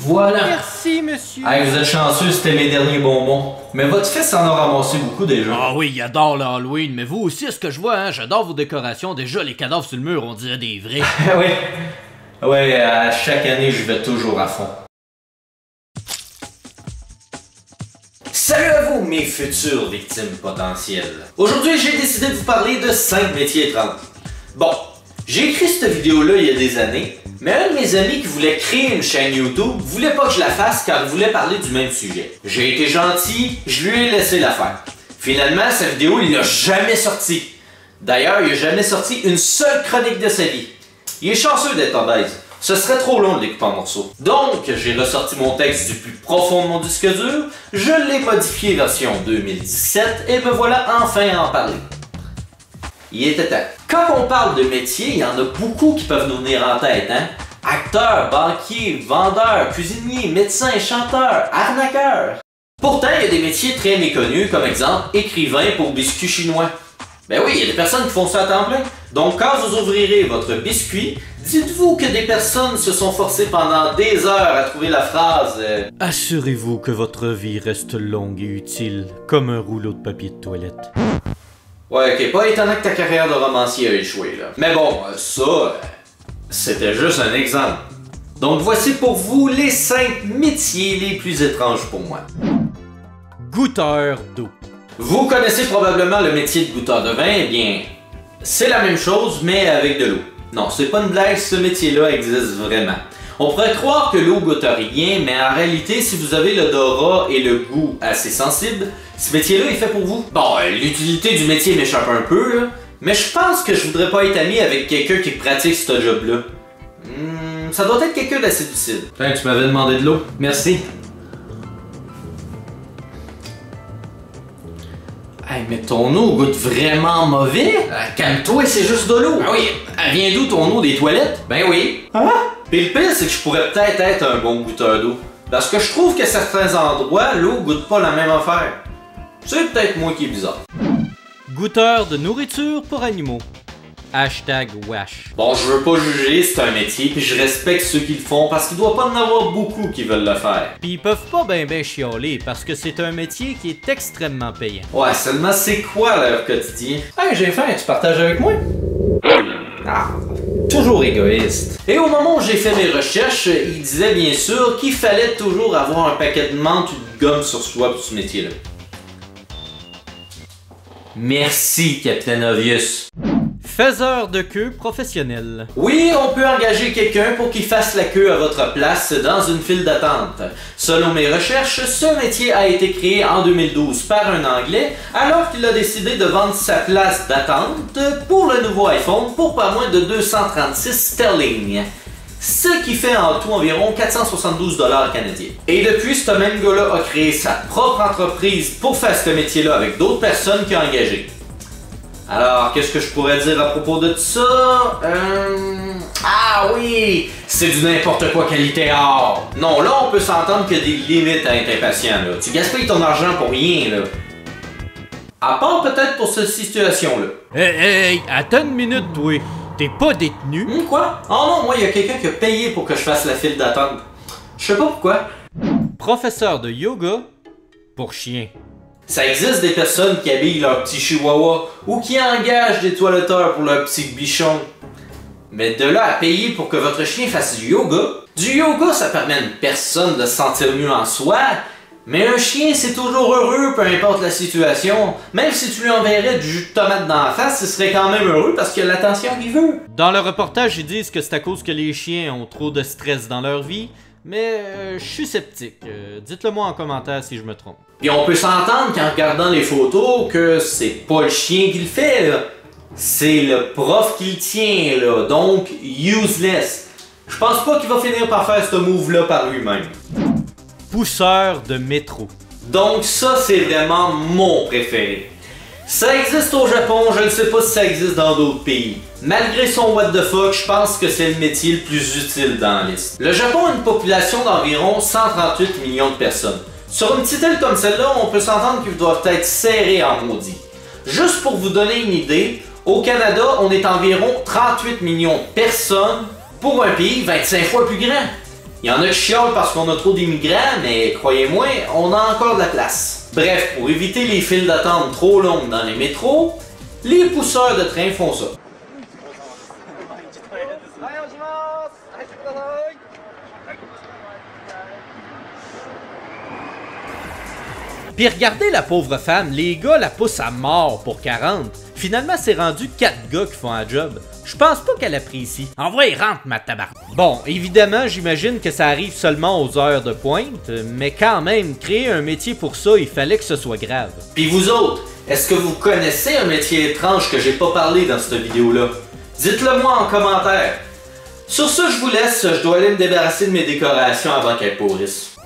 Voilà. Merci, monsieur. Hey, vous êtes chanceux, c'était mes derniers bonbons. Mais votre fils en a ramassé beaucoup déjà. Ah oui, il adore le Halloween, mais vous aussi, ce que je vois, hein, j'adore vos décorations. Déjà, les cadavres sur le mur, on dirait des vrais. Oui. Oui, à chaque année, je vais toujours à fond. Salut à vous, mes futures victimes potentielles. Aujourd'hui, j'ai décidé de vous parler de 5 métiers étranges. Bon, j'ai écrit cette vidéo-là il y a des années, mais un de mes amis qui voulait créer une chaîne YouTube voulait pas que je la fasse car il voulait parler du même sujet. J'ai été gentil, je lui ai laissé la faire. Finalement, sa vidéo, il l'a jamais sortie. D'ailleurs, il a jamais sorti une seule chronique de sa vie. Il est chanceux d'être obèse. Ce serait trop long de l'écouter en morceaux. Donc, j'ai ressorti mon texte du plus profond de mon disque dur, je l'ai modifié version 2017 et me voilà enfin à en parler. Il était temps. Quand on parle de métier, il y en a beaucoup qui peuvent nous venir en tête, hein? Acteurs, banquiers, vendeurs, cuisiniers, médecins, chanteurs, arnaqueurs. Pourtant, il y a des métiers très méconnus, comme exemple écrivain pour biscuits chinois. Ben oui, il y a des personnes qui font ça à temps plein. Donc quand vous ouvrirez votre biscuit, dites-vous que des personnes se sont forcées pendant des heures à trouver la phrase Assurez-vous que votre vie reste longue et utile, comme un rouleau de papier de toilette. Ouais, ok, pas étonnant que ta carrière de romancier a échoué, là. Mais bon, ça, c'était juste un exemple. Donc voici pour vous les 5 métiers les plus étranges pour moi. Goûteur d'eau. Vous connaissez probablement le métier de goûteur de vin, eh bien, c'est la même chose, mais avec de l'eau. Non, c'est pas une blague, ce métier-là existe vraiment. On pourrait croire que l'eau goûte à rien, mais en réalité, si vous avez l'odorat et le goût assez sensibles, ce métier-là est fait pour vous. Bon, l'utilité du métier m'échappe un peu, là, mais je pense que je voudrais pas être ami avec quelqu'un qui pratique ce job-là. Ça doit être quelqu'un d'assez difficile. Tiens, tu m'avais demandé de l'eau. Merci. Hey, mais ton eau goûte vraiment mauvais. Calme-toi, c'est juste de l'eau. Ah oui, elle vient d'où ton eau, des toilettes? Ben oui. Hein? Pis le pire, c'est que je pourrais peut-être être un bon goûteur d'eau. Parce que je trouve qu'à certains endroits, l'eau goûte pas la même affaire. C'est peut-être moi qui est bizarre. Goûteur de nourriture pour animaux. Hashtag Wash. Bon, je veux pas juger, c'est un métier, puis je respecte ceux qui le font parce qu'il doit pas en avoir beaucoup qui veulent le faire. Pis ils peuvent pas ben chialer parce que c'est un métier qui est extrêmement payant. Ouais, seulement c'est quoi leur quotidien? Hey, j'ai faim, tu partages avec moi? Ah, toujours égoïste. Et au moment où j'ai fait mes recherches, il disait bien sûr qu'il fallait toujours avoir un paquet de menthe ou de gomme sur soi pour ce métier-là. Merci, Capitaine Obvious. Faiseur de queue professionnel. Oui, on peut engager quelqu'un pour qu'il fasse la queue à votre place dans une file d'attente. Selon mes recherches, ce métier a été créé en 2012 par un Anglais alors qu'il a décidé de vendre sa place d'attente pour le nouveau iPhone pour pas moins de 236 sterling. Ce qui fait en tout environ 472 $ canadiens. Et depuis, ce même gars-là a créé sa propre entreprise pour faire ce métier-là avec d'autres personnes qu'il a engagées. Alors, qu'est-ce que je pourrais dire à propos de ça? Ah oui! C'est du n'importe quoi qualité or! Non, là, on peut s'entendre qu'il y a des limites à être impatient, là. Tu gaspilles ton argent pour rien, là. À part peut-être pour cette situation-là. Hey, attends une minute, toi. T'es pas détenu? Quoi? Oh non, moi, il y a quelqu'un qui a payé pour que je fasse la file d'attente. Je sais pas pourquoi. Professeur de yoga pour chien. Ça existe des personnes qui habillent leur petit chihuahua ou qui engagent des toiletteurs pour leur petit bichon. Mais de là à payer pour que votre chien fasse du yoga, ça permet à une personne de se sentir mieux en soi, mais un chien c'est toujours heureux peu importe la situation. Même si tu lui enverrais du jus de tomate dans la face, il serait quand même heureux parce qu'il a l'attention qu'il veut. Dans le reportage, ils disent que c'est à cause que les chiens ont trop de stress dans leur vie, mais je suis sceptique. Dites-le moi en commentaire si je me trompe. Puis on peut s'entendre qu'en regardant les photos que c'est pas le chien qui le fait, là. C'est le prof qui le tient, là. Donc, useless. Je pense pas qu'il va finir par faire ce move-là par lui-même. Pousseur de métro. Donc ça, c'est vraiment mon préféré. Ça existe au Japon, je ne sais pas si ça existe dans d'autres pays. Malgré son what the fuck, je pense que c'est le métier le plus utile dans la liste. Le Japon a une population d'environ 138 millions de personnes. Sur une petite île comme celle-là, on peut s'entendre qu'ils doivent être serrés en maudit. Juste pour vous donner une idée, au Canada, on est environ 38 millions de personnes pour un pays 25 fois plus grand. Il y en a qui chiolent parce qu'on a trop d'immigrants, mais croyez-moi, on a encore de la place. Bref, pour éviter les files d'attente trop longues dans les métros, les pousseurs de train font ça. Puis regardez la pauvre femme, les gars la poussent à mort pour 40. Finalement, c'est rendu 4 gars qui font un job. Je pense pas qu'elle apprécie. Envoie, rentre ma tabarnak. Bon, évidemment, j'imagine que ça arrive seulement aux heures de pointe, mais quand même, créer un métier pour ça, il fallait que ce soit grave. Puis vous autres, est-ce que vous connaissez un métier étrange que j'ai pas parlé dans cette vidéo-là? Dites-le moi en commentaire. Sur ce, je vous laisse, je dois aller me débarrasser de mes décorations avant qu'elles pourrissent.